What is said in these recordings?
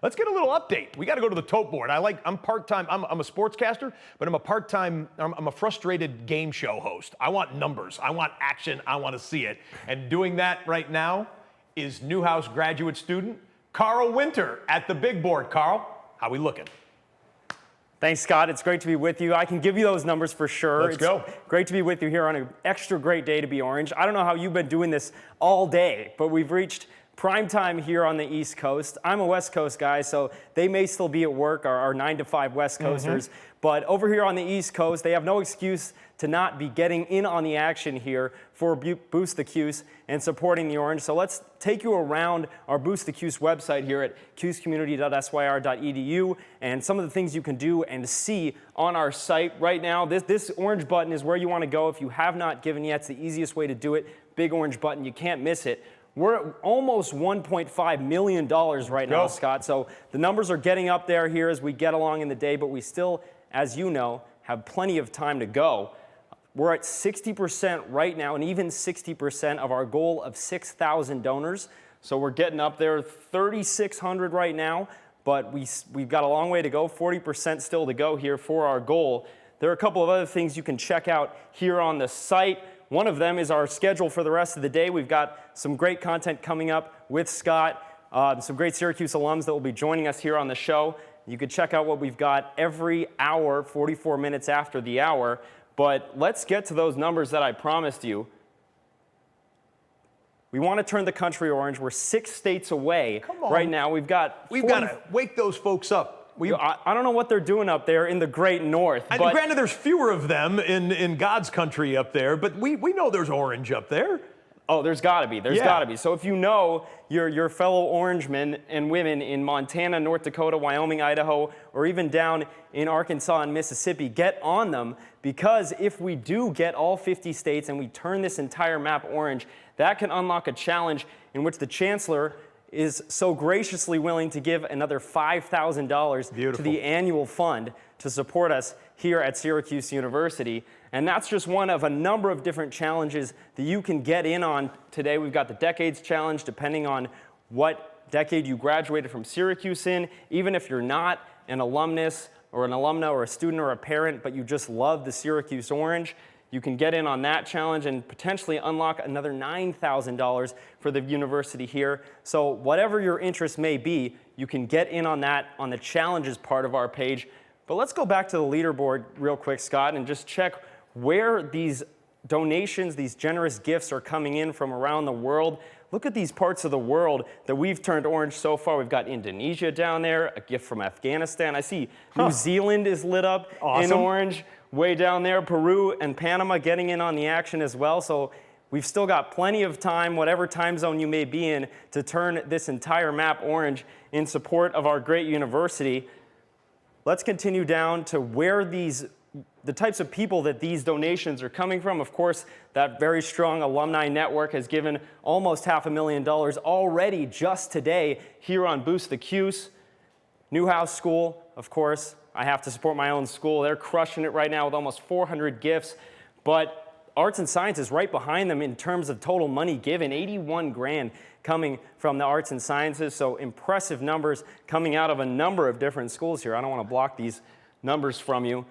Let's get a little update. We got to go to the tote board. I'm part-time. I'm a sportscaster, but I'm a frustrated game show host. I want numbers. I want action. I want to see it. And doing that right now is Newhouse graduate student Karl Winter at the big board. Karl, how we looking? Thanks, Scott. It's great to be with you. I can give you those numbers for sure. Let's go. Great to be with you here on an extra great day to be Orange. I don't know how you've been doing this all day, but we've reached prime time here on the East Coast. I'm a West Coast guy, so they may still be at work, our 9 to 5 West Coasters. But over here on the East Coast, they have no excuse to not be getting in on the action here for Boost the Cuse and supporting the Orange. So let's take you around our Boost the Cuse website here at cusecommunity.syr.edu and some of the things you can do and see on our site right now. This orange button is where you want to go if you have not given yet. It's the easiest way to do it. Big orange button. You can't miss it. We're at almost $1.5 million right now, Scott. So the numbers are getting up there here as we get along in the day, but we still, as you know, have plenty of time to go. We're at 60% right now, and even 60% of our goal of 6,000 donors. So we're getting up there, 3,600 right now, but we've got a long way to go, 40% still to go here for our goal. There are a couple of other things you can check out here on the site. One of them is our schedule for the rest of the day. We've got some great content coming up with Scott, some great Syracuse alums that will be joining us here on the show. You can check out what we've got every hour, 44 minutes after the hour. But let's get to those numbers that I promised you. We want to turn the country orange. We're 6 states away right now. We've got to wake those folks up. I don't know what they're doing up there in the great north. But granted, there's fewer of them in God's country up there, but we know there's orange up there. Oh, there's got to be. There's got to be. So if you know your fellow Orangemen and women in Montana, North Dakota, Wyoming, Idaho, or even down in Arkansas and Mississippi, get on them, because if we do get all 50 states and we turn this entire map orange, that can unlock a challenge in which the chancellor is so graciously willing to give another $5,000 to the annual fund to support us here at Syracuse University. And that's just one of a number of different challenges that you can get in on today. We've got the Decades Challenge, depending on what decade you graduated from Syracuse in. Even if you're not an alumnus or an alumna or a student or a parent, but you just love the Syracuse Orange, you can get in on that challenge and potentially unlock another $9,000 for the university here. So whatever your interest may be, you can get in on that on the challenges part of our page. But let's go back to the leaderboard real quick, Scott, and just check where these donations, these generous gifts are coming in from around the world. Look at these parts of the world that we've turned orange so far. We've got Indonesia down there, a gift from Afghanistan. I see New Zealand is lit up in orange. Way down there, Peru and Panama getting in on the action as well. So we've still got plenty of time, whatever time zone you may be in, to turn this entire map orange in support of our great university. Let's continue down to where the types of people that these donations are coming from. Of course, that very strong alumni network has given almost $500,000 already just today here on Boost the Cuse. Newhouse School, of course. I have to support my own school. They're crushing it right now with almost 400 gifts. But Arts and Science is right behind them in terms of total money given, 81 grand coming from the Arts and Sciences. So impressive numbers coming out of a number of different schools here. I don't want to block these numbers from you.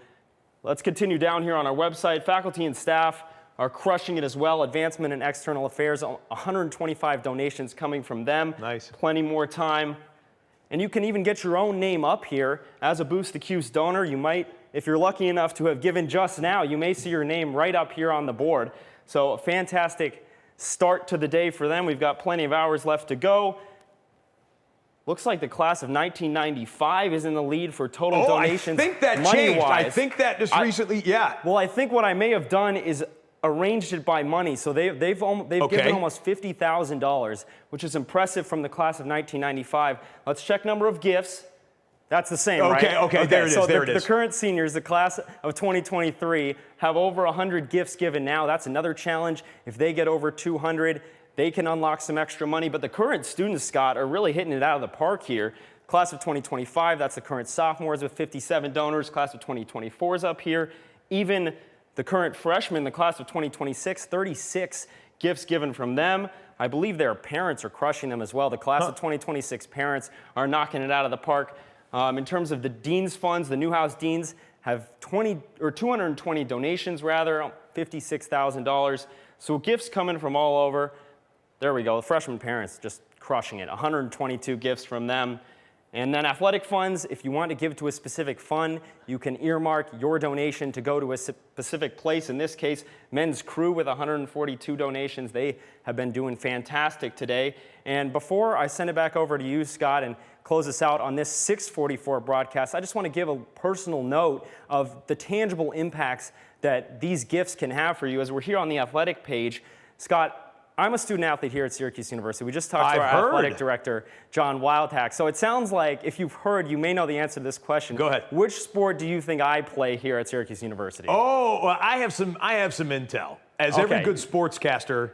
Let's continue down here on our website. Faculty and staff are crushing it as well. Advancement in External Affairs, 125 donations coming from them. Nice. Plenty more time. And you can even get your own name up here as a Boost the Cuse donor. You might, if you're lucky enough to have given just now, you may see your name right up here on the board. So a fantastic start to the day for them. We've got plenty of hours left to go. Looks like the class of 1995 is in the lead for total donations. I think that changed. I think that just recently, Well, I think what I may have done is arranged it by money. So they've given almost $50,000, which is impressive from the class of 1995. Let's check number of gifts. That's the same, right? Okay, there it is. So there it is. The current seniors, the class of 2023, have over 100 gifts given now. That's another challenge. If they get over 200, they can unlock some extra money. But the current students, Scott, are really hitting it out of the park here. Class of 2025, that's the current sophomores with 57 donors. Class of 2024 is up here. Even the current freshmen, the class of 2026, 36 gifts given from them. I believe their parents are crushing them as well. The class of 2026 parents are knocking it out of the park. In terms of the Dean's funds, the Newhouse Deans have 220 donations, rather, $56,000. So gifts coming from all over. There we go. The freshman parents just crushing it. 122 gifts from them. And then athletic funds, if you want to give to a specific fund, you can earmark your donation to go to a specific place. In this case, men's crew with 142 donations. They have been doing fantastic today. And before I send it back over to you, Scott, and close us out on this 644 broadcast, I just want to give a personal note of the tangible impacts that these gifts can have for you. As we're here on the athletic page, Scott, I'm a student athlete here at Syracuse University. We just talked to our athletic director, John Wildhack. So it sounds like if you've heard, you may know the answer to this question. Go ahead. Which sport do you think I play here at Syracuse University? Oh, well, I have some intel. As every good sportscaster,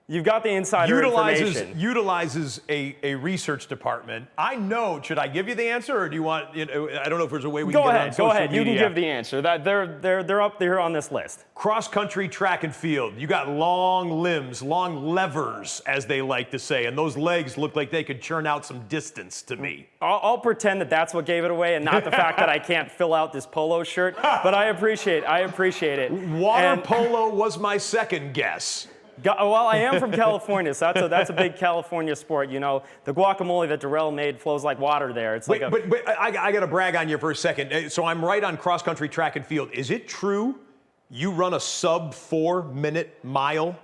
you've got the insider information. Utilizes a research department. I know. Should I give you the answer, or do you want? I don't know if there's a way we can get it on social media. Go ahead. You can give the answer. That they're up there on this list. Cross country, track and field. You got long limbs, long levers, as they like to say, and those legs look like they could churn out some distance to me. I'll pretend that that's what gave it away, and not the fact that I can't fill out this polo shirt. But I appreciate it. Water polo was my second guess. Well, I am from California, so that's a big California sport. You know, the guacamole that Darrell made flows like water there. It's but I got to brag on you for a second. So I'm right on cross country, track and field. Is it true you run a sub 4-minute mile?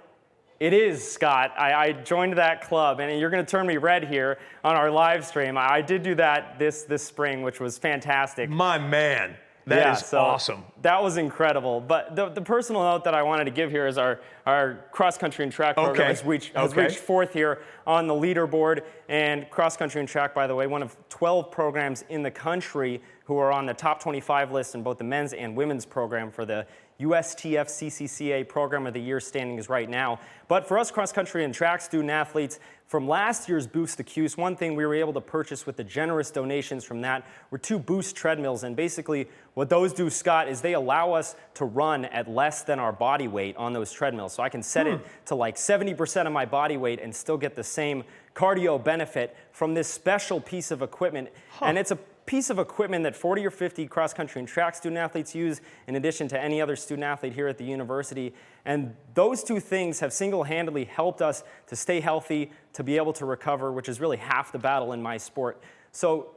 It is, Scott. I joined that club, and you're going to turn me red here on our live stream. I did do that this spring, which was fantastic. My man. That is awesome. That was incredible. But the personal note that I wanted to give here is our cross-country and track program has reached fourth here on the leaderboard. And cross-country and track, by the way, one of 12 programs in the country who are on the top 25 list in both the men's and women's program for the USTF CCCA Program of the Year standings right now. But for us cross-country and track student athletes, from last year's Boost the Cuse, one thing we were able to purchase with the generous donations from that were 2 Boost treadmills. And basically what those do, Scott, is they allow us to run at less than our body weight on those treadmills. So I can set it to like 70% of my body weight and still get the same cardio benefit from this special piece of equipment. And it's a piece of equipment that 40 or 50 cross-country and track student athletes use in addition to any other student athlete here at the university. And those 2 things have single-handedly helped us to stay healthy, to be able to recover, which is really half the battle in my sport. So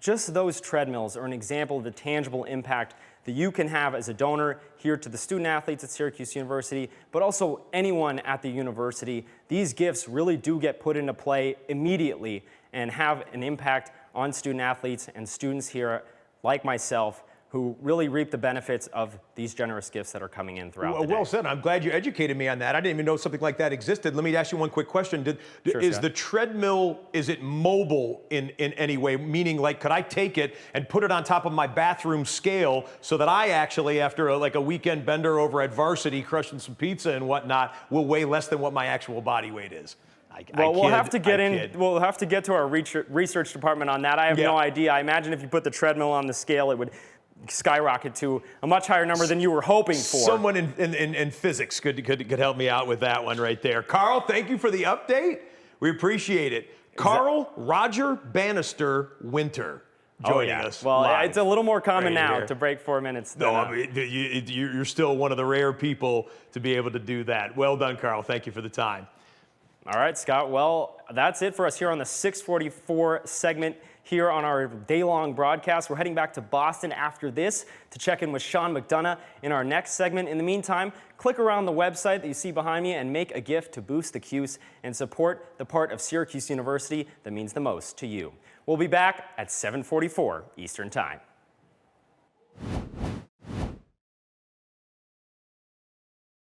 just those treadmills are an example of the tangible impact that you can have as a donor here to the student athletes at Syracuse University, but also anyone at the university. These gifts really do get put into play immediately and have an impact on student athletes and students here like myself who really reap the benefits of these generous gifts that are coming in throughout the day. Well said. I'm glad you educated me on that. I didn't even know something like that existed. Let me ask you one quick question. Is the treadmill, is it mobile in any way? Meaning, like, could I take it and put it on top of my bathroom scale so that I actually, after a weekend bender over at Varsity, crushing some pizza and whatnot, will weigh less than what my actual body weight is? We'll have to get to our research department on that. I have no idea. I imagine if you put the treadmill on the scale, it would skyrocket to a much higher number than you were hoping for. Someone in physics could help me out with that one right there. Karl, thank you for the update. We appreciate it. Karl Roger Bannister Winter joining us. Well, live it's a little more common now to break 4 minutes. No, I mean, you're still one of the rare people to be able to do that. Well done, Karl. Thank you for the time. All right, Scott. Well, that's it for us here on the 644 segment here on our day-long broadcast. We're heading back to Boston after this to check in with Sean McDonough in our next segment. In the meantime, click around the website that you see behind me and make a gift to Boost the Cuse and support the part of Syracuse University that means the most to you. We'll be back at 7:44 Eastern Time.